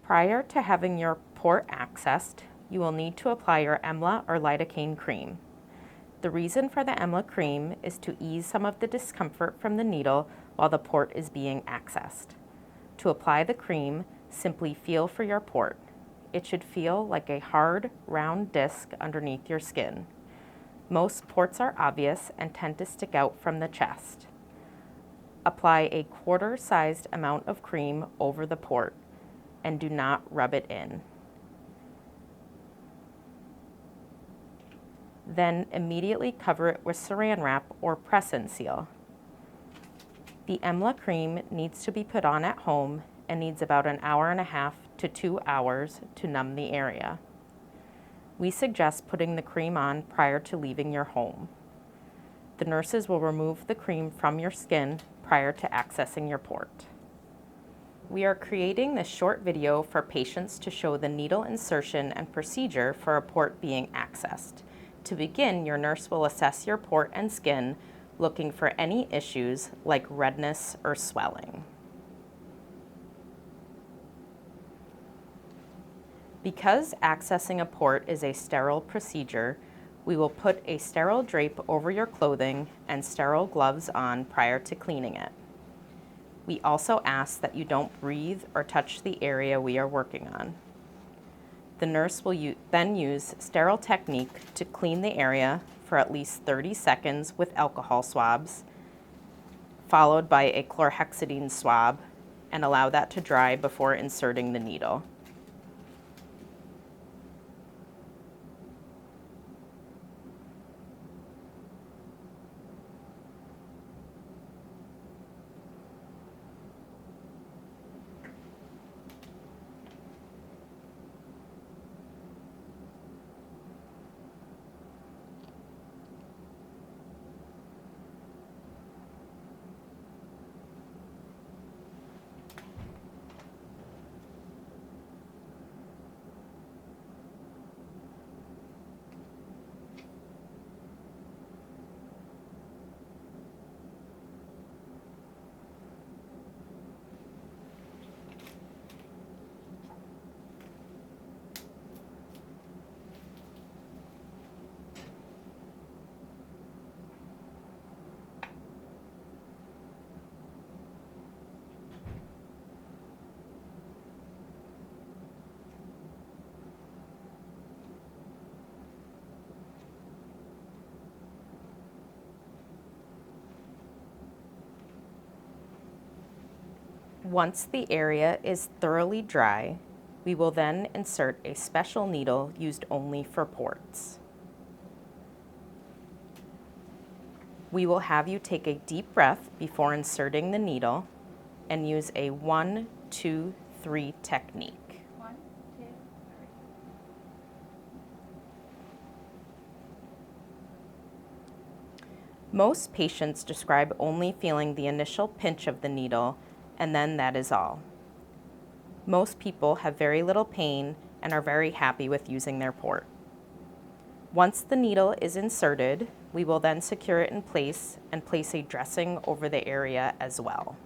Prior to having your port accessed, you will need to apply your EMLA or lidocaine cream. The reason for the EMLA cream is to ease some of the discomfort from the needle while the port is being accessed. To apply the cream, simply feel for your port. It should feel like a hard, round disc underneath your skin. Most ports are obvious and tend to stick out from the chest. Apply a quarter-sized amount of cream over the port and do not rub it in. Then immediately cover it with saran wrap or press and seal. The EMLA cream needs to be put on at home and needs about an hour and a half to 2 hours to numb the area. We suggest putting the cream on prior to leaving your home. The nurses will remove the cream from your skin prior to accessing your port. We are creating this short video for patients to show the needle insertion and procedure for a port being accessed. To begin, your nurse will assess your port and skin, looking for any issues like redness or swelling. Because accessing a port is a sterile procedure, we will put a sterile drape over your clothing and sterile gloves on prior to cleaning it. We also ask that you don't breathe or touch the area we are working on. The nurse will then use sterile technique to clean the area for at least 30 seconds with alcohol swabs, followed by a chlorhexidine swab, and allow that to dry before inserting the needle. Once the area is thoroughly dry, we will then insert a special needle used only for ports. We will have you take a deep breath before inserting the needle and use a 1, 2, 3 technique. 1, 2, 3. Most patients describe only feeling the initial pinch of the needle, and then that is all. Most people have very little pain and are very happy with using their port. Once the needle is inserted, we will then secure it in place and place a dressing over the area as well.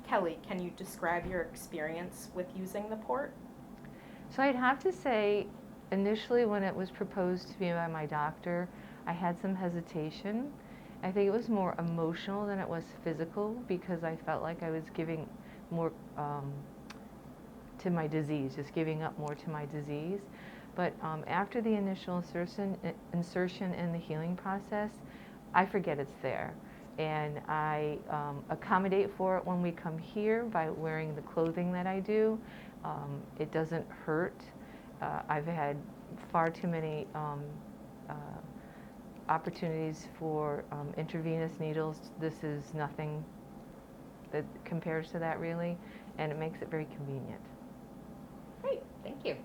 Kelly, can you describe your experience with using the port? So I'd have to say, initially when it was proposed to me by my doctor, I had some hesitation. I think it was more emotional than it was physical because I felt like I was giving more to my disease, just giving up more to my disease. But after the initial insertion in the healing process, I forget it's there. And I accommodate for it when we come here by wearing the clothing that I do. It doesn't hurt. I've had far too many opportunities for intravenous needles, this is nothing that compares to that really, and it makes it very convenient. Great, thank you.